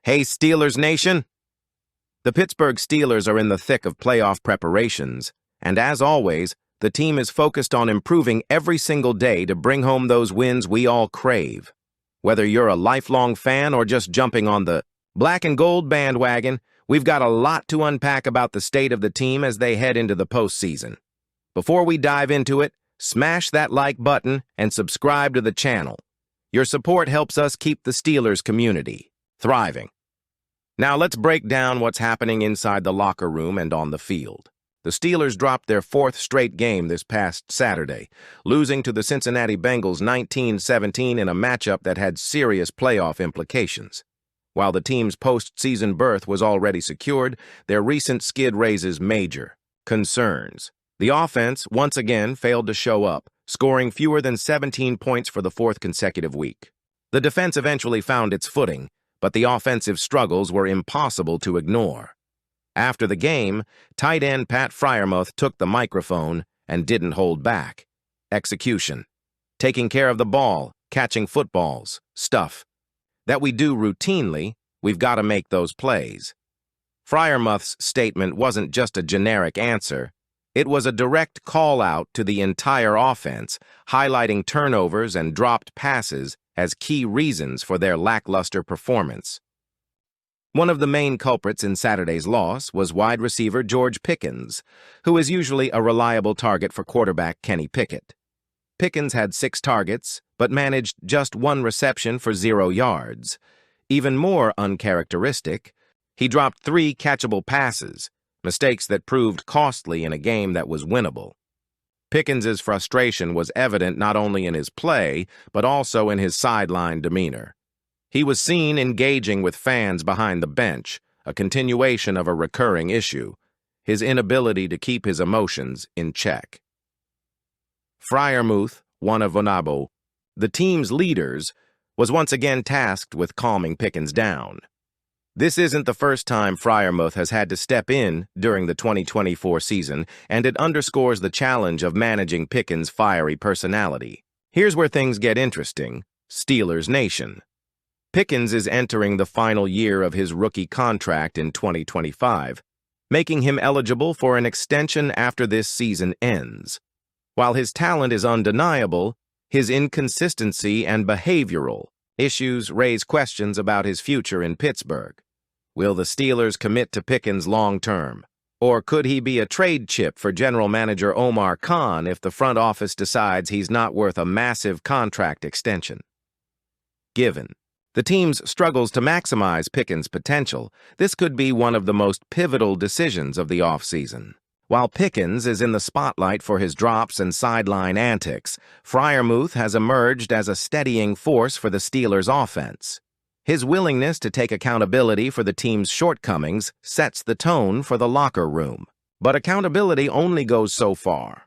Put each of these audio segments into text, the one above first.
Hey, Steelers Nation! The Pittsburgh Steelers are in the thick of playoff preparations, and as always, the team is focused on improving every single day to bring home those wins we all crave. Whether you're a lifelong fan or just jumping on the black and gold bandwagon, we've got a lot to unpack about the state of the team as they head into the postseason. Before we dive into it, smash that like button and subscribe to the channel. Your support helps us keep the Steelers community thriving. Now let's break down what's happening inside the locker room and on the field. The Steelers dropped their fourth straight game this past Saturday, losing to the Cincinnati Bengals 19-17 in a matchup that had serious playoff implications. While the team's postseason berth was already secured, their recent skid raises major concerns. The offense once again failed to show up, scoring fewer than 17 points for the fourth consecutive week. The defense eventually found its footing, but the offensive struggles were impossible to ignore. After the game, tight end Pat Freiermuth took the microphone and didn't hold back. Execution. Taking care of the ball, catching footballs, stuff that we do routinely, we've got to make those plays. Freiermuth's statement wasn't just a generic answer. It was a direct call-out to the entire offense, highlighting turnovers and dropped passes as key reasons for their lackluster performance. One of the main culprits in Saturday's loss was wide receiver George Pickens, who is usually a reliable target for quarterback Kenny Pickett. Pickens had 6 targets, but managed just 1 reception for 0 yards. Even more uncharacteristic, he dropped 3 catchable passes, mistakes that proved costly in a game that was winnable. Pickens's frustration was evident not only in his play, but also in his sideline demeanor. He was seen engaging with fans behind the bench, a continuation of a recurring issue, his inability to keep his emotions in check. Freiermuth, one of Vonabo, the team's leaders, was once again tasked with calming Pickens down. This isn't the first time Freiermuth has had to step in during the 2024 season, and it underscores the challenge of managing Pickens' fiery personality. Here's where things get interesting. Steelers Nation. Pickens is entering the final year of his rookie contract in 2025, making him eligible for an extension after this season ends. While his talent is undeniable, his inconsistency and behavioral issues raise questions about his future in Pittsburgh. Will the Steelers commit to Pickens long-term? Or could he be a trade chip for general manager Omar Khan if the front office decides he's not worth a massive contract extension? Given the team's struggles to maximize Pickens' potential, this could be one of the most pivotal decisions of the offseason. While Pickens is in the spotlight for his drops and sideline antics, Freiermuth has emerged as a steadying force for the Steelers' offense. His willingness to take accountability for the team's shortcomings sets the tone for the locker room. But accountability only goes so far.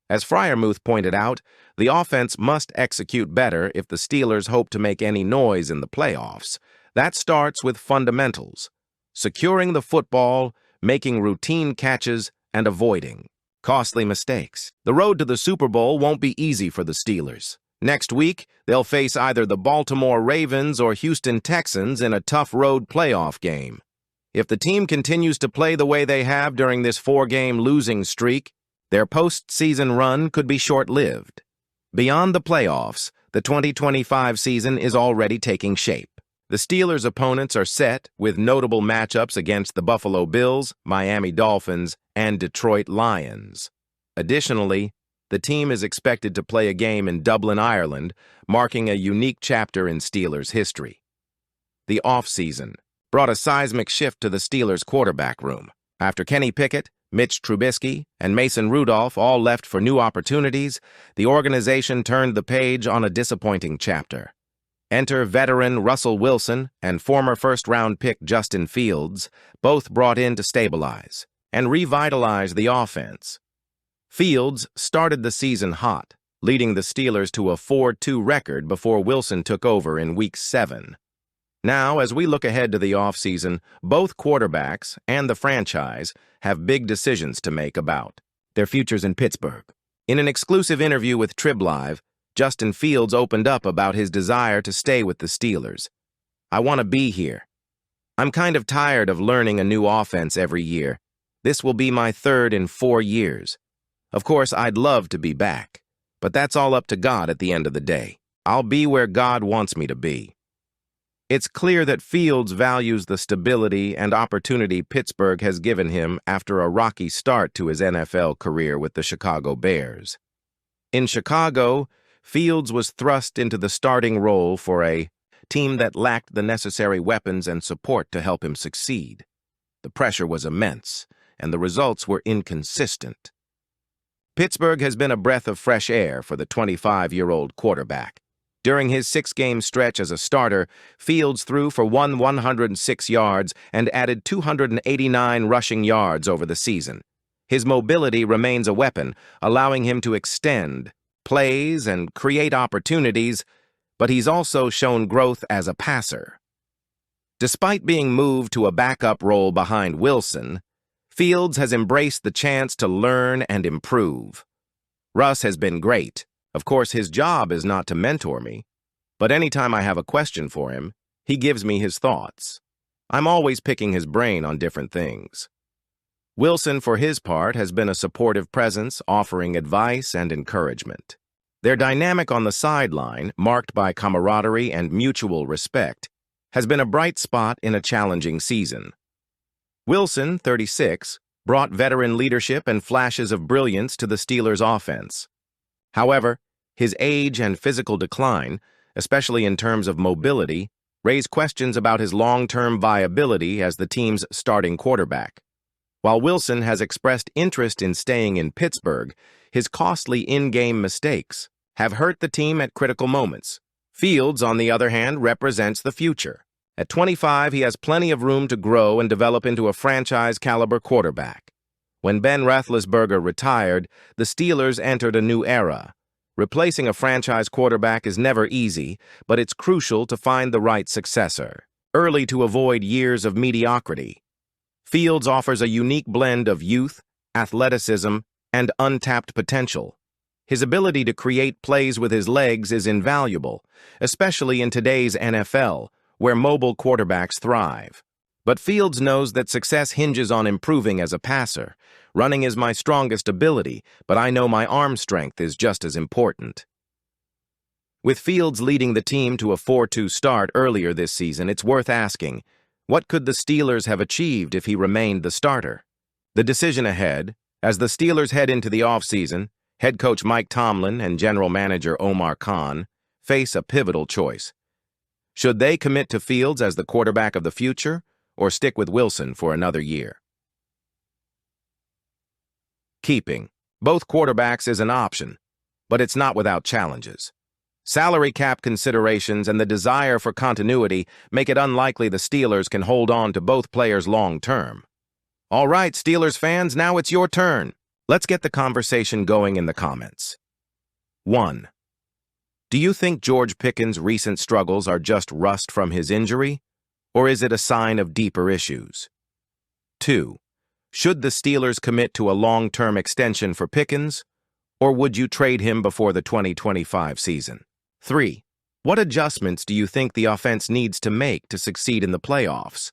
As Freiermuth pointed out, the offense must execute better if the Steelers hope to make any noise in the playoffs. That starts with fundamentals: securing the football, making routine catches, and avoiding costly mistakes. The road to the Super Bowl won't be easy for the Steelers. Next week, they'll face either the Baltimore Ravens or Houston Texans in a tough road playoff game. If the team continues to play the way they have during this 4-game losing streak, their postseason run could be short-lived. Beyond the playoffs, the 2025 season is already taking shape. The Steelers' opponents are set with notable matchups against the Buffalo Bills, Miami Dolphins, and Detroit Lions. Additionally, the team is expected to play a game in Dublin, Ireland, marking a unique chapter in Steelers history. The offseason brought a seismic shift to the Steelers' quarterback room. After Kenny Pickett, Mitch Trubisky, and Mason Rudolph all left for new opportunities, the organization turned the page on a disappointing chapter. Enter veteran Russell Wilson and former first-round pick Justin Fields, both brought in to stabilize and revitalize the offense. Fields started the season hot, leading the Steelers to a 4-2 record before Wilson took over in Week 7. Now, as we look ahead to the offseason, both quarterbacks and the franchise have big decisions to make about their futures in Pittsburgh. In an exclusive interview with Trib Live, Justin Fields opened up about his desire to stay with the Steelers. "I want to be here. I'm kind of tired of learning a new offense every year. This will be my third in 4 years. Of course, I'd love to be back, but that's all up to God at the end of the day. I'll be where God wants me to be. It's clear that Fields values the stability and opportunity Pittsburgh has given him after a rocky start to his NFL career with the Chicago Bears. In Chicago, Fields was thrust into the starting role for a team that lacked the necessary weapons and support to help him succeed. The pressure was immense, and the results were inconsistent. Pittsburgh has been a breath of fresh air for the 25-year-old quarterback. During his 6-game stretch as a starter, Fields threw for 106 yards and added 289 rushing yards over the season. His mobility remains a weapon, allowing him to extend plays and create opportunities, but he's also shown growth as a passer. Despite being moved to a backup role behind Wilson, Fields has embraced the chance to learn and improve. Russ has been great. Of course, his job is not to mentor me, but anytime I have a question for him, he gives me his thoughts. I'm always picking his brain on different things. Wilson, for his part, has been a supportive presence, offering advice and encouragement. Their dynamic on the sideline, marked by camaraderie and mutual respect, has been a bright spot in a challenging season. Wilson, 36, brought veteran leadership and flashes of brilliance to the Steelers' offense. However, his age and physical decline, especially in terms of mobility, raise questions about his long-term viability as the team's starting quarterback. While Wilson has expressed interest in staying in Pittsburgh, his costly in-game mistakes have hurt the team at critical moments. Fields, on the other hand, represents the future. At 25, he has plenty of room to grow and develop into a franchise-caliber quarterback. When Ben Roethlisberger retired, the Steelers entered a new era. Replacing a franchise quarterback is never easy, but it's crucial to find the right successor, early to avoid years of mediocrity. Fields offers a unique blend of youth, athleticism, and untapped potential. His ability to create plays with his legs is invaluable, especially in today's NFL, where mobile quarterbacks thrive. But Fields knows that success hinges on improving as a passer. Running is my strongest ability, but I know my arm strength is just as important. With Fields leading the team to a 4-2 start earlier this season, it's worth asking, what could the Steelers have achieved if he remained the starter? The decision ahead, as the Steelers head into the offseason, head coach Mike Tomlin and general manager Omar Khan face a pivotal choice. Should they commit to Fields as the quarterback of the future, or stick with Wilson for another year? Keeping both quarterbacks is an option, but it's not without challenges. Salary cap considerations and the desire for continuity make it unlikely the Steelers can hold on to both players long-term. All right, Steelers fans, now it's your turn. Let's get the conversation going in the comments. 1. Do you think George Pickens' recent struggles are just rust from his injury, or is it a sign of deeper issues? 2. Should the Steelers commit to a long-term extension for Pickens, or would you trade him before the 2025 season? 3. What adjustments do you think the offense needs to make to succeed in the playoffs?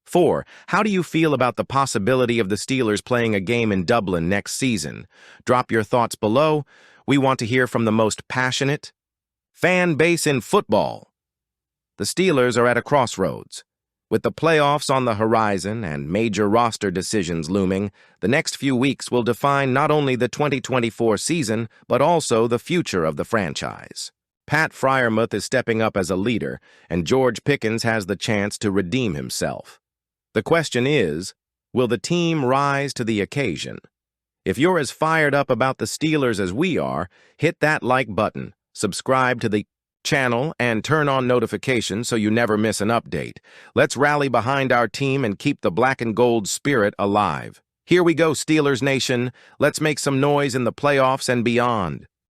4. How do you feel about the possibility of the Steelers playing a game in Dublin next season? Drop your thoughts below. We want to hear from the most passionate fan base in football. The Steelers are at a crossroads. With the playoffs on the horizon and major roster decisions looming, the next few weeks will define not only the 2024 season, but also the future of the franchise. Pat Freiermuth is stepping up as a leader, and George Pickens has the chance to redeem himself. The question is, will the team rise to the occasion? If you're as fired up about the Steelers as we are, hit that like button, subscribe to the channel, and turn on notifications so you never miss an update. Let's rally behind our team and keep the black and gold spirit alive. Here we go, Steelers Nation. Let's make some noise in the playoffs and beyond.